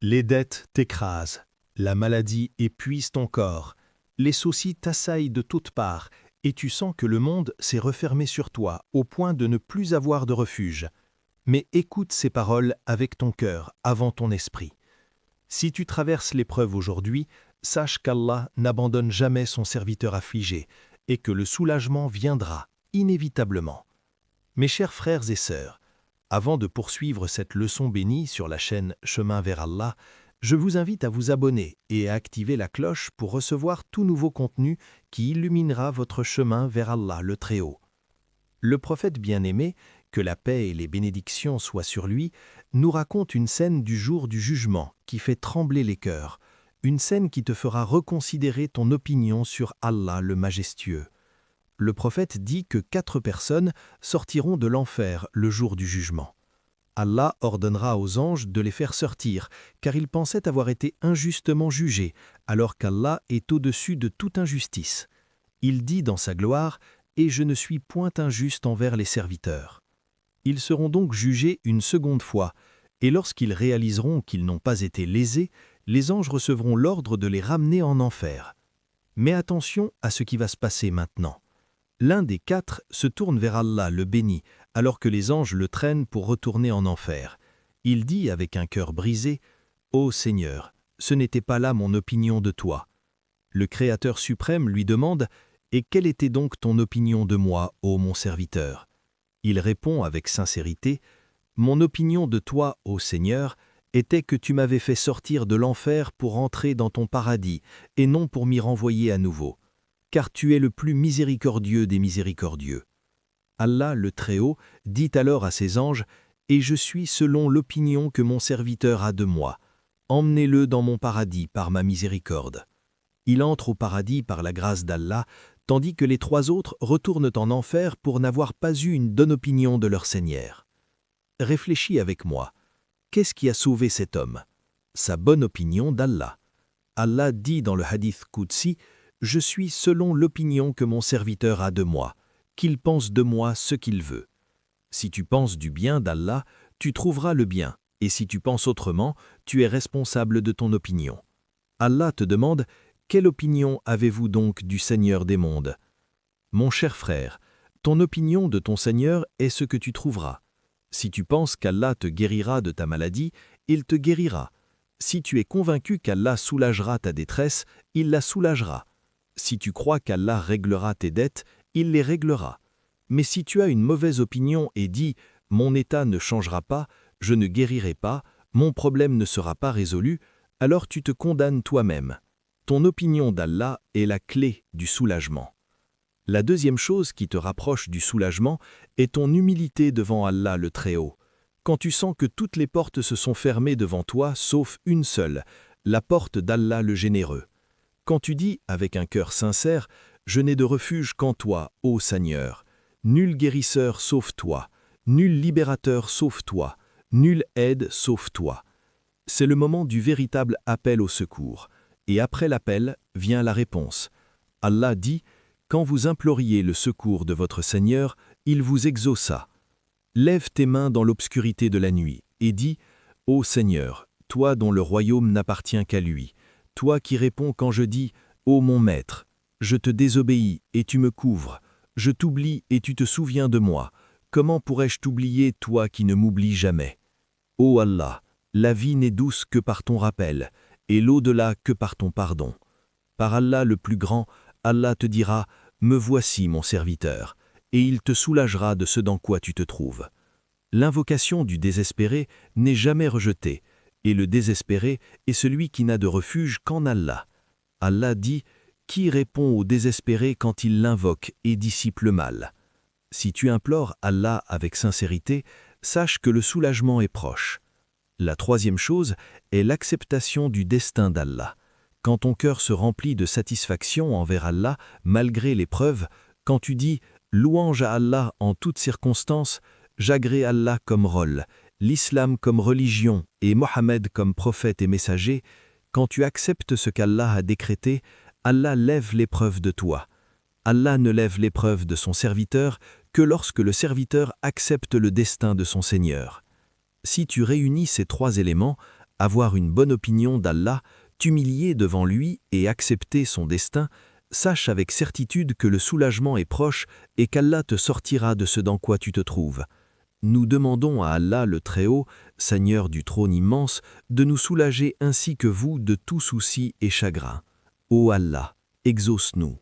Les dettes t'écrasent, la maladie épuise ton corps, les soucis t'assaillent de toutes parts, et tu sens que le monde s'est refermé sur toi au point de ne plus avoir de refuge. Mais écoute ces paroles avec ton cœur, avant ton esprit. Si tu traverses l'épreuve aujourd'hui, sache qu'Allah n'abandonne jamais son serviteur affligé, et que le soulagement viendra, inévitablement. Mes chers frères et sœurs, avant de poursuivre cette leçon bénie sur la chaîne Chemin vers Allah, je vous invite à vous abonner et à activer la cloche pour recevoir tout nouveau contenu qui illuminera votre chemin vers Allah le Très-Haut. Le prophète bien-aimé, que la paix et les bénédictions soient sur lui, nous raconte une scène du jour du jugement qui fait trembler les cœurs, une scène qui te fera reconsidérer ton opinion sur Allah le majestueux. Le prophète dit que 4 personnes sortiront de l'enfer le jour du jugement. Allah ordonnera aux anges de les faire sortir, car ils pensaient avoir été injustement jugés, alors qu'Allah est au-dessus de toute injustice. Il dit dans sa gloire « Et je ne suis point injuste envers les serviteurs ». Ils seront donc jugés une seconde fois, et lorsqu'ils réaliseront qu'ils n'ont pas été lésés, les anges recevront l'ordre de les ramener en enfer. Mais attention à ce qui va se passer maintenant. L'un des 4 se tourne vers Allah le béni, alors que les anges le traînent pour retourner en enfer. Il dit avec un cœur brisé « Ô Seigneur, ce n'était pas là mon opinion de toi. » Le Créateur suprême lui demande « Et quelle était donc ton opinion de moi, ô mon serviteur ?» Il répond avec sincérité « Mon opinion de toi, ô Seigneur, était que tu m'avais fait sortir de l'enfer pour entrer dans ton paradis, et non pour m'y renvoyer à nouveau. Car tu es le plus miséricordieux des miséricordieux. » Allah le Très-Haut dit alors à ses anges « Et je suis selon l'opinion que mon serviteur a de moi. Emmenez-le dans mon paradis par ma miséricorde. » Il entre au paradis par la grâce d'Allah, tandis que les 3 autres retournent en enfer pour n'avoir pas eu une bonne opinion de leur Seigneur. Réfléchis avec moi. Qu'est-ce qui a sauvé cet homme? Sa bonne opinion d'Allah. Allah dit dans le hadith Qudsi « Je suis selon l'opinion que mon serviteur a de moi, qu'il pense de moi ce qu'il veut. » Si tu penses du bien d'Allah, tu trouveras le bien, et si tu penses autrement, tu es responsable de ton opinion. Allah te demande « Quelle opinion avez-vous donc du Seigneur des mondes ?» Mon cher frère, ton opinion de ton Seigneur est ce que tu trouveras. Si tu penses qu'Allah te guérira de ta maladie, il te guérira. Si tu es convaincu qu'Allah soulagera ta détresse, il la soulagera. Si tu crois qu'Allah réglera tes dettes, il les réglera. Mais si tu as une mauvaise opinion et dis « Mon état ne changera pas, je ne guérirai pas, mon problème ne sera pas résolu », alors tu te condamnes toi-même. Ton opinion d'Allah est la clé du soulagement. La deuxième chose qui te rapproche du soulagement est ton humilité devant Allah le Très-Haut. Quand tu sens que toutes les portes se sont fermées devant toi, sauf une seule, la porte d'Allah le Généreux. Quand tu dis, avec un cœur sincère, « Je n'ai de refuge qu'en toi, ô Seigneur. Nul guérisseur sauf toi, nul libérateur sauf toi, nulle aide sauf toi. » C'est le moment du véritable appel au secours. Et après l'appel, vient la réponse. Allah dit « Quand vous imploriez le secours de votre Seigneur, il vous exauça. Lève tes mains dans l'obscurité de la nuit et dis « Ô Seigneur, toi dont le royaume n'appartient qu'à lui, toi qui réponds quand je dis « Ô mon Maître, je te désobéis et tu me couvres, je t'oublie et tu te souviens de moi, comment pourrais-je t'oublier toi qui ne m'oublies jamais? Ô Allah, la vie n'est douce que par ton rappel, et l'au-delà que par ton pardon. Par Allah le plus grand, Allah te dira « Me voici mon serviteur », et il te soulagera de ce dans quoi tu te trouves. L'invocation du désespéré n'est jamais rejetée, et le désespéré est celui qui n'a de refuge qu'en Allah. Allah dit « Qui répond au désespéré quand il l'invoque et dissipe le mal ?» Si tu implores Allah avec sincérité, sache que le soulagement est proche. La troisième chose est l'acceptation du destin d'Allah. Quand ton cœur se remplit de satisfaction envers Allah, malgré l'épreuve, quand tu dis « Louange à Allah en toutes circonstances, j'agrée Allah comme rôle, l'islam comme religion et Mohammed comme prophète et messager », quand tu acceptes ce qu'Allah a décrété, Allah lève l'épreuve de toi. Allah ne lève l'épreuve de son serviteur que lorsque le serviteur accepte le destin de son Seigneur. Si tu réunis ces 3 éléments, avoir une bonne opinion d'Allah, t'humilier devant lui et accepter son destin, sache avec certitude que le soulagement est proche et qu'Allah te sortira de ce dans quoi tu te trouves. Nous demandons à Allah le Très-Haut, Seigneur du trône immense, de nous soulager ainsi que vous de tout souci et chagrin. Ô Allah, exauce-nous.